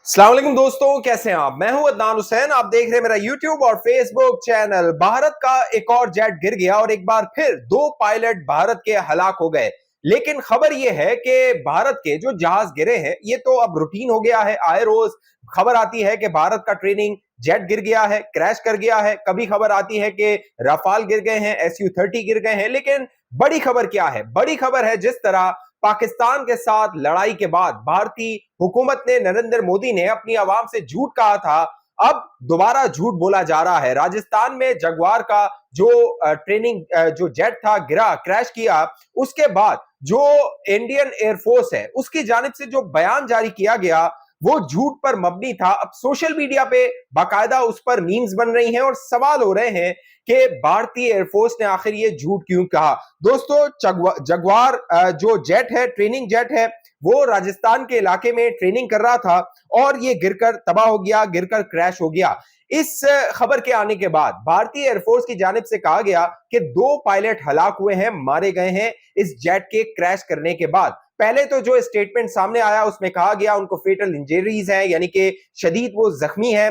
अस्सलाम वालेकुम दोस्तों, कैसे हैं आप। मैं हूं अदनान हुसैन। आप देख रहे हैं मेरा यूट्यूब और फेसबुक चैनल। भारत का एक और जेट गिर गया और एक बार फिर दो पायलट भारत के हलाक हो गए। लेकिन खबर यह है कि भारत के जो जहाज गिरे हैं ये तो अब रूटीन हो गया है। आए रोज खबर आती है कि भारत का ट्रेनिंग जेट गिर गया है, क्रैश कर गया है। कभी खबर आती है कि राफाल गिर गए हैं, SU-30 गिर गए हैं। लेकिन बड़ी खबर क्या है? बड़ी खबर है जिस तरह पाकिस्तान के साथ लड़ाई के बाद भारतीय हुकूमत ने, नरेंद्र मोदी ने अपनी आवाम से झूठ कहा था, अब दोबारा झूठ बोला जा रहा है। राजस्थान में जगवार का जो ट्रेनिंग जो जेट था गिरा, क्रैश किया, उसके बाद जो इंडियन एयरफोर्स है उसकी जानिब से जो बयान जारी किया गया वो झूठ पर मबनी था। अब सोशल मीडिया पे बाकायदा उस पर मीम्स बन रही हैं और सवाल हो रहे हैं कि भारतीय एयरफोर्स ने आखिर ये झूठ क्यों कहा। दोस्तों, जगवार जो जेट है, ट्रेनिंग जेट है, वो राजस्थान के इलाके में ट्रेनिंग कर रहा था और ये गिरकर तबाह हो गया, गिरकर क्रैश हो गया। इस खबर के आने के बाद भारतीय एयरफोर्स की जानिब से कहा गया कि दो पायलट हलाक हुए हैं, मारे गए हैं इस जेट के क्रैश करने के बाद। पहले तो जो स्टेटमेंट सामने आया उसमें कहा गया उनको फेटल इंजरीज हैं, यानी कि शदीद वो जख्मी हैं,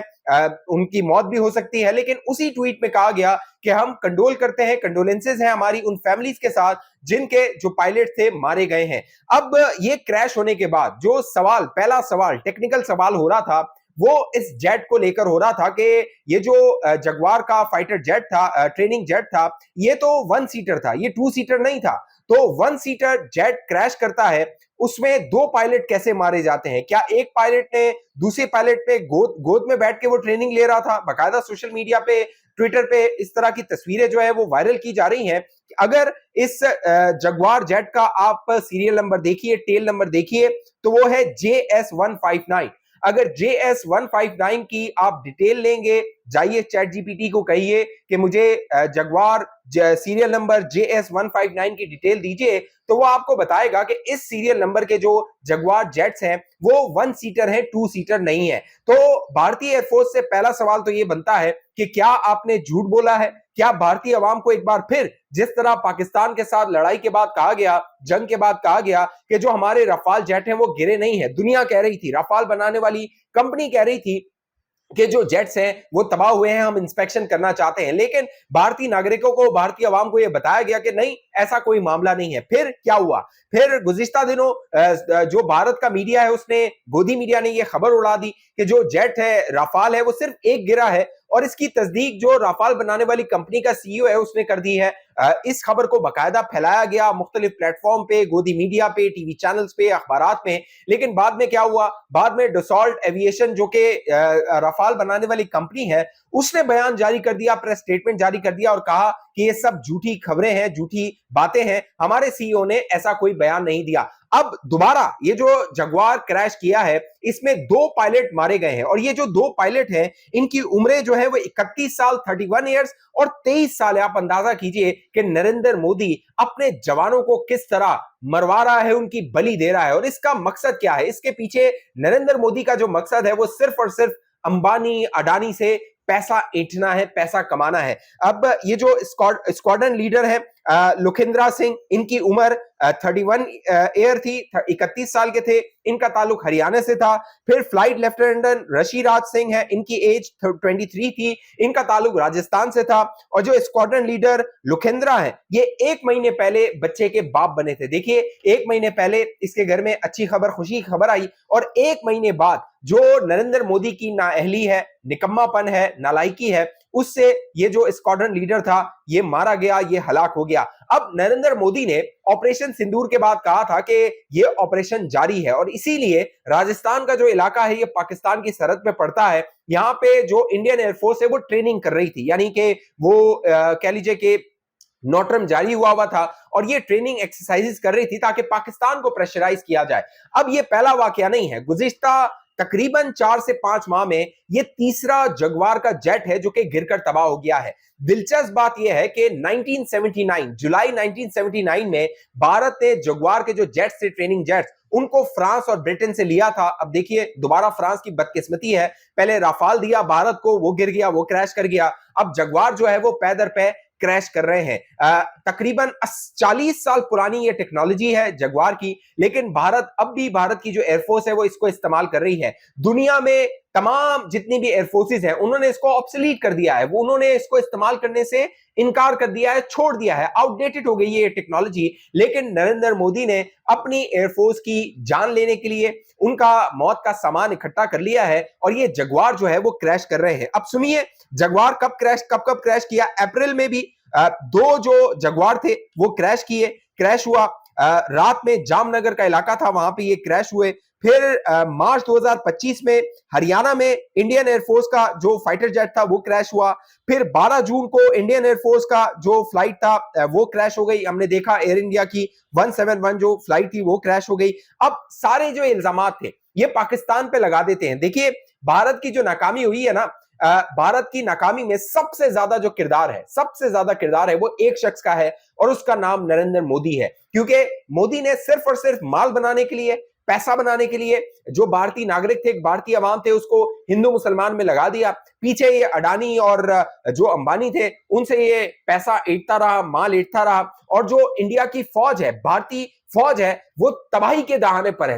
उनकी मौत भी हो सकती है। लेकिन उसी ट्वीट में कहा गया कि हम कंडोल करते हैं, कंडोलेंसेज हैं हमारी उन फैमिलीज के साथ जिनके जो पायलट थे मारे गए हैं। अब ये क्रैश होने के बाद जो सवाल, पहला सवाल, टेक्निकल सवाल हो रहा था वो इस जेट को लेकर हो रहा था कि ये जो जगवार का फाइटर जेट था, ट्रेनिंग जेट था, ये तो वन सीटर था, ये टू सीटर नहीं था। तो वन सीटर जेट क्रैश करता है, उसमें दो पायलट कैसे मारे जाते हैं? क्या एक पायलट ने दूसरे पायलट पे गोद गोद में बैठ के वो ट्रेनिंग ले रहा था? बाकायदा सोशल मीडिया पे, ट्विटर पे इस तरह की तस्वीरें जो है वो वायरल की जा रही हैं। अगर इस जगवार जेट का आप सीरियल नंबर देखिए, टेल नंबर देखिए, तो वो है JS159। अगर JS159 की आप डिटेल लेंगे, जाइए चैट जीपीटी को कहिए कि मुझे जगवार सीरियल नंबर JS159 की डिटेल दीजिए, तो वो आपको बताएगा कि इस सीरियल नंबर के जो जगवार जेट्स हैं वो वन सीटर हैं, टू सीटर नहीं है। तो भारतीय एयरफोर्स से पहला सवाल तो ये बनता है कि क्या आपने झूठ बोला है? क्या भारतीय आवाम को एक बार फिर जिस तरह पाकिस्तान के साथ लड़ाई के बाद कहा गया, जंग के बाद कहा गया कि जो हमारे रफाल जेट हैं वो गिरे नहीं है, दुनिया कह रही थी, रफाल बनाने वाली कंपनी कह रही थी कि जो जेट्स हैं वो तबाह हुए हैं, हम इंस्पेक्शन करना चाहते हैं। लेकिन भारतीय नागरिकों को, भारतीय आवाम को यह बताया गया कि नहीं, ऐसा कोई मामला नहीं है। फिर क्या हुआ? फिर गुज़िश्ता दिनों जो भारत का मीडिया है उसने, गोदी मीडिया ने यह खबर उड़ा दी कि जो जेट है राफाल है वो सिर्फ एक गिरा है, और इसकी तस्दीक जो राफाल बनाने वाली कंपनी का CEO है उसने कर दी है। इस खबर को बाकायदा फैलाया गया मुख्तलिफ प्लेटफॉर्म पे, गोदी मीडिया पे, टीवी चैनल्स पे, अखबारात में। लेकिन बाद में क्या हुआ? बाद में डसॉल्ट एविएशन जो कि रफाल बनाने वाली कंपनी है उसने बयान जारी कर दिया, प्रेस स्टेटमेंट जारी कर दिया और कहा कि ये सब झूठी खबरें हैं, झूठी बातें हैं, हमारे CEO ने ऐसा कोई बयान नहीं दिया। अब दोबारा ये जो जगवार क्रैश किया है इसमें दो पायलट मारे गए हैं, और ये जो दो पायलट हैं इनकी उम्रें जो है वो 31 साल, 31 ईयर्स और 23 साल है। आप अंदाजा कीजिए कि नरेंद्र मोदी अपने जवानों को किस तरह मरवा रहा है, उनकी बलि दे रहा है। और इसका मकसद क्या है? इसके पीछे नरेंद्र मोदी का जो मकसद है वो सिर्फ और सिर्फ अंबानी, अडानी से पैसा ऐंठना है, पैसा कमाना है। अब ये जो स्क्वाड्रन लीडर है लुखिंद्रा सिंह, इनकी उम्र 31 ईयर थी, 31 साल के थे, इनका ताल्लुक हरियाणा से था। फिर फ्लाइट लेफ्टिनेंट ऋषिराज सिंह है, इनकी एज 23 थी, इनका ताल्लुक राजस्थान से था। और जो स्क्वाड्रन लीडर लुखिंद्रा है ये 1 महीने पहले बच्चे के बाप बने थे। देखिए, 1 महीने पहले इसके घर में अच्छी खबर, खुशी खबर आई, और 1 महीने बाद जो नरेंद्र मोदी की नाअहली है, निकम्मापन है, नालायकी है, उससे ये जो स्क्वाड्रन लीडर था ये मारा गया, ये हलाक हो गया। अब नरेंद्र मोदी ने ऑपरेशन सिंदूर के बाद कहा था कि ये ऑपरेशन जारी है, और इसीलिए राजस्थान का जो इलाका है ये पाकिस्तान की सरहद पे पड़ता है। यहाँ पे जो इंडियन एयरफोर्स है वो ट्रेनिंग कर रही थी, यानी कि वो कह लीजिए कि नोटरम जारी हुआ था और ये ट्रेनिंग एक्सरसाइजेस कर रही थी ताकि पाकिस्तान को प्रेशराइज किया जाए। अब ये पहला वाकया नहीं है, गुज़िश्ता तकरीबन 4 से 5 माह में ये तीसरा जगवार का जेट है जो कि गिरकर तबाह हो गया है। दिलचस्प बात यह है कि 1979, जुलाई 1979 में भारत ने जगवार के जो जेट्स थे, ट्रेनिंग जेट्स, उनको फ्रांस और ब्रिटेन से लिया था। अब देखिए, दोबारा फ्रांस की बदकिस्मती है, पहले राफाल दिया भारत को, वो गिर गया, वो क्रैश कर गया। अब जगवार जो है वो पैदर पे क्रैश कर रहे हैं। तकरीबन 40 साल पुरानी ये टेक्नोलॉजी है जगुआर की, लेकिन अब भी भारत की जो एयरफोर्स है वो इसको इस्तेमाल कर रही है। दुनिया में तमाम जितनी भी एयरफोर्सेज हैं उन्होंने इसको ऑब्सोलीट कर दिया है, वो उन्होंने इसको इस्तेमाल करने से इनकार कर दिया है, छोड़ दिया है, आउटडेटेड हो गई है ये टेक्नोलॉजी। लेकिन नरेंद्र मोदी ने अपनी एयरफोर्स की जान लेने के लिए उनका मौत का सामान इकट्ठा कर लिया है और ये जगुआर जो है वो क्रैश कर रहे हैं। अब सुनिए जगुआर कब क्रैश किया। अप्रैल में भी दो जो जगुआर थे वो क्रैश हुआ। रात में जामनगर का इलाका था, वहां पे ये क्रैश हुए। फिर मार्च 2025 में हरियाणा में इंडियन एयरफोर्स का जो फाइटर जेट था वो क्रैश हुआ। फिर 12 जून को इंडियन एयरफोर्स का जो फ्लाइट था वो क्रैश हो गई। हमने देखा एयर इंडिया की 171 जो फ्लाइट थी वो क्रैश हो गई। अब सारे जो इल्जामात थे ये पाकिस्तान पे लगा देते हैं। देखिए भारत की जो नाकामी हुई है ना, भारत की नाकामी में सबसे ज्यादा किरदार है वो एक शख्स का है और उसका नाम नरेंद्र मोदी है। क्योंकि मोदी ने सिर्फ और सिर्फ माल बनाने के लिए, पैसा बनाने के लिए जो भारतीय नागरिक थे, भारतीय आवाम थे, उसको हिंदू मुसलमान में लगा दिया। पीछे ये अडानी और जो अंबानी थे उनसे ये पैसा ऐंठता रहा, माल ऐंठता रहा। और जो इंडिया की फौज है, भारतीय फौज है, वो तबाही के दहाने पर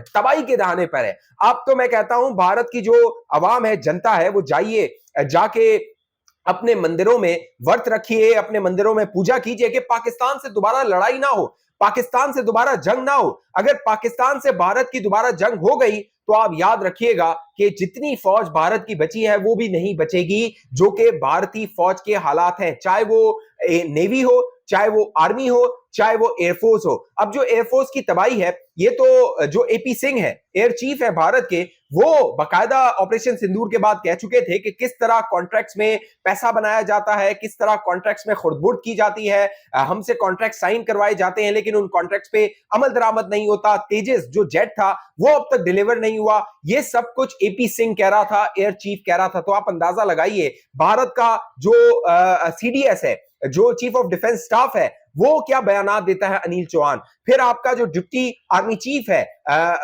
है। अब तो मैं कहता हूं भारत की जो आवाम है, जनता है, वो जाके अपने मंदिरों में व्रत रखिए, अपने मंदिरों में पूजा कीजिए कि पाकिस्तान से दोबारा लड़ाई ना हो, पाकिस्तान से दोबारा जंग ना हो। अगर पाकिस्तान से भारत की दोबारा जंग हो गई तो आप याद रखिएगा कि जितनी फौज भारत की बची है वो भी नहीं बचेगी, जो कि भारतीय फौज के हालात हैं, चाहे वो नेवी हो, चाहे वो आर्मी हो, चाहे वो एयरफोर्स हो। अब जो एयरफोर्स की तबाही है, ये तो जो एपी सिंह है, एयर चीफ है भारत के, वो बकायदा ऑपरेशन सिंदूर के बाद कह चुके थे कि किस तरह कॉन्ट्रैक्ट्स में पैसा बनाया जाता है, किस तरह कॉन्ट्रैक्ट्स में खुर्द-बुर्द की जाती है, हमसे कॉन्ट्रैक्ट साइन करवाए जाते हैं लेकिन उन कॉन्ट्रैक्ट्स पे अमल दरामद नहीं होता। तेजस जो जेट था वो अब तक डिलीवर नहीं हुआ। ये सब कुछ एपी सिंह कह रहा था, एयर चीफ कह रहा था। तो आप अंदाजा लगाइए भारत का जो सीडीएस है, जो चीफ ऑफ डिफेंस स्टाफ है, वो क्या बयानात देता है, अनिल चौहान। फिर आपका जो डिप्टी आर्मी चीफ है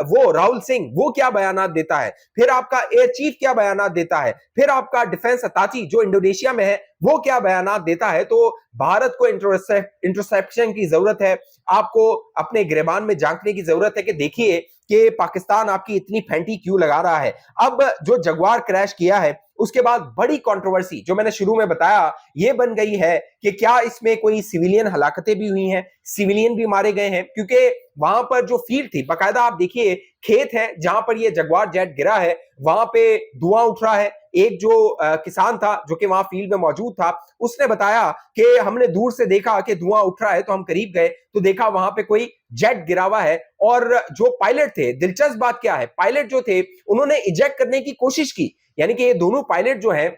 वो राहुल सिंह, वो क्या बयानात देता है। फिर आपका एयर चीफ क्या बयानात देता है। फिर आपका डिफेंस अताची जो इंडोनेशिया में है वो क्या बयानात देता है। तो भारत को इंट्रोस्पेक्शन की जरूरत है, आपको अपने गिरेबान में झांकने की जरूरत है कि देखिए कि पाकिस्तान आपकी इतनी फैंटी क्यों लगा रहा है। अब जो जगुआर क्रैश किया है उसके बाद बड़ी कंट्रोवर्सी जो मैंने शुरू में बताया ये बन गई है कि क्या इसमें कोई सिविलियन हलाकतें भी हुई हैं, सिविलियन भी मारे गए हैं। क्योंकि वहां पर जो फील्ड थी, बाकायदा आप देखिए खेत है जहां पर ये जगुआर जेट गिरा है, वहां पे धुआं उठ रहा है। एक जो किसान था जो कि वहां फील्ड में मौजूद था, उसने बताया कि हमने दूर से देखा कि धुआं उठ रहा है तो हम करीब गए तो देखा वहां पे कोई जेट गिरा हुआ है। और जो पायलट थे, दिलचस्प बात क्या है, पायलट जो थे उन्होंने इजेक्ट करने की कोशिश की। यानी कि ये दोनों पायलट जो हैं,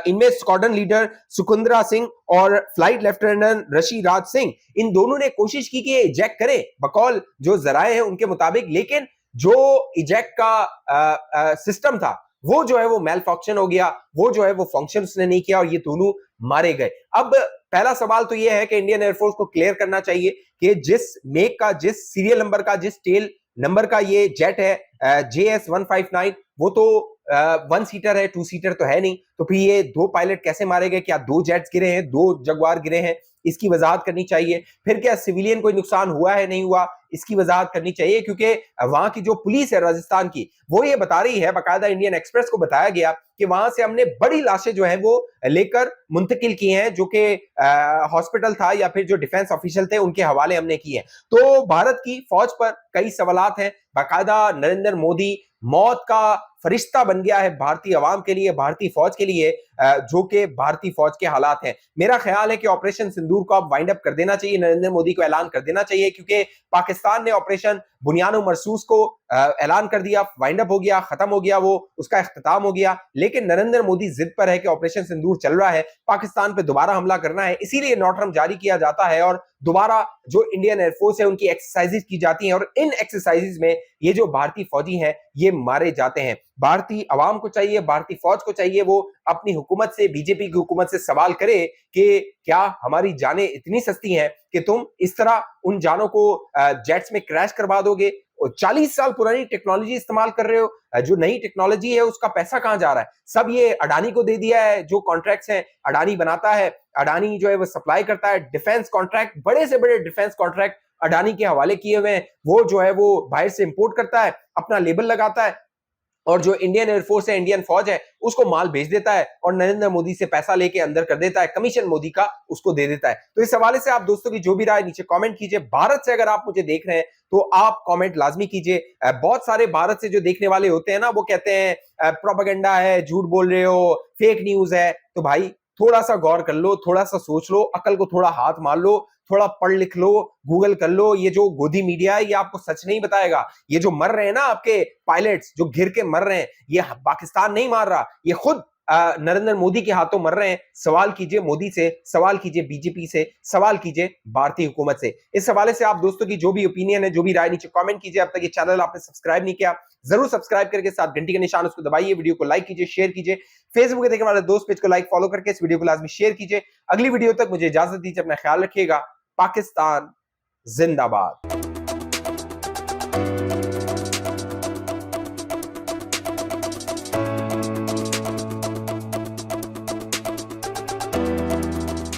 इनमें स्क्वाड्रन लीडर सुकुंद्रा सिंह और फ्लाइट लेफ्टिनेंट ऋषि राज सिंह, इन दोनों ने कोशिश की कि इजेक्ट करें बकौल जो जराए हैं उनके मुताबिक, लेकिन जो इजेक्ट का सिस्टम था वो जो है वो मेल फंक्शन हो गया, वो जो है वो फंक्शन उसने नहीं किया और ये दोनों मारे गए। अब पहला सवाल तो ये है कि इंडियन एयरफोर्स को क्लियर करना चाहिए कि जिस मेक का, जिस सीरियल नंबर का, जिस टेल नंबर का ये जेट है JS159, वो तो 1 सीटर है, 2 सीटर तो है नहीं। तो फिर ये दो पायलट कैसे मारे गए, क्या 2 जेट्स गिरे हैं, 2 जगुआर गिरे हैं, इसकी वजाहत करनी चाहिए। फिर क्या सिविलियन कोई नुकसान हुआ है, नहीं हुआ, इसकी वजाहत करनी चाहिए। क्योंकि वहां की जो पुलिस है राजस्थान की, वो ये बता रही है, बाकायदा इंडियन एक्सप्रेस को बताया गया कि वहां से हमने बड़ी लाशें जो है वो लेकर मुंतकिल की हैं, जो कि हॉस्पिटल था या फिर जो डिफेंस ऑफिशियल थे उनके हवाले हमने किए। तो भारत की फौज पर कई सवालात हैं। बाकायदा नरेंद्र मोदी मौत का फरिश्ता बन गया है भारतीय आवाम के लिए, भारतीय फौज के लिए, जो कि भारतीय फौज के हालात हैं। मेरा ख्याल है कि ऑपरेशन सिंदूर को अब वाइंड अप कर देना चाहिए, नरेंद्र मोदी को ऐलान कर देना चाहिए, क्योंकि पाकिस्तान ने ऑपरेशन बुनियानो मरसूस को ऐलान कर दिया, वाइंड अप हो गया, खत्म हो गया, वो उसका इख्तिताम हो गया। लेकिन नरेंद्र मोदी जिद पर है कि ऑपरेशन सिंदूर चल रहा है, पाकिस्तान पे दोबारा हमला करना है, इसीलिए नॉटरम जारी किया जाता है और दोबारा जो इंडियन एयरफोर्स है उनकी एक्सरसाइजेज की जाती हैं और इन एक्सरसाइजेज में ये जो भारतीय फौजी हैं ये मारे जाते हैं। भारतीय आवाम को चाहिए, भारतीय फौज को चाहिए वो अपनी हुकूमत से, बीजेपी की हुकूमत से सवाल करे कि क्या हमारी जानें इतनी सस्ती हैं कि तुम इस तरह उन जानों को जेट्स में क्रैश करवा दोगे, 40 साल पुरानी टेक्नोलॉजी इस्तेमाल कर रहे हो, जो नई टेक्नोलॉजी है उसका पैसा कहां जा रहा है? सब ये अडानी को दे दिया है। जो कॉन्ट्रैक्ट्स हैं अडानी बनाता है, अडानी जो है वो सप्लाई करता है। डिफेंस कॉन्ट्रैक्ट, बड़े से बड़े डिफेंस कॉन्ट्रैक्ट अडानी के हवाले किए हुए हैं। वो जो है वो बाहर से इंपोर्ट करता है, अपना लेबल लगाता है और जो इंडियन एयरफोर्स है, इंडियन फौज है, उसको माल भेज देता है और नरेंद्र मोदी से पैसा लेके अंदर कर देता है, कमीशन मोदी का उसको दे देता है। तो इस हवाले से आप दोस्तों की जो भी राय नीचे कमेंट कीजिए। भारत से अगर आप मुझे देख रहे हैं तो आप कमेंट लाजमी कीजिए। बहुत सारे भारत से जो देखने वाले होते हैं ना, वो कहते हैं प्रोपेगेंडा है, झूठ बोल रहे हो, फेक न्यूज है। तो भाई थोड़ा सा गौर कर लो, थोड़ा सा सोच लो, अकल को थोड़ा हाथ मार लो, थोड़ा पढ़ लिख लो, गूगल कर लो। ये जो गोदी मीडिया है ये आपको सच नहीं बताएगा। ये जो मर रहे हैं ना आपके पायलट्स, जो घिर के मर रहे हैं, ये पाकिस्तान नहीं मार रहा, ये खुद नरेंद्र मोदी के हाथों मर रहे हैं। सवाल कीजिए मोदी से, सवाल कीजिए बीजेपी से, सवाल कीजिए भारतीय हुकूमत से। इस हवाले से आप दोस्तों की जो भी ओपिनियन है, जो भी राय, नीचे कमेंट कीजिए। अब तक ये चैनल आपने सब्सक्राइब नहीं किया, जरूर सब्सक्राइब करके साथ घंटी का निशान उसको दबाइए। वीडियो को लाइक कीजिए, शेयर कीजिए। फेसबुक पे देखने वाले दोस्त पेज को लाइक फॉलो करके इस वीडियो को लाजमी शेयर कीजिए। अगली वीडियो तक मुझे इजाजत दीजिए, अपना ख्याल रखिएगा। पाकिस्तान जिंदाबाद।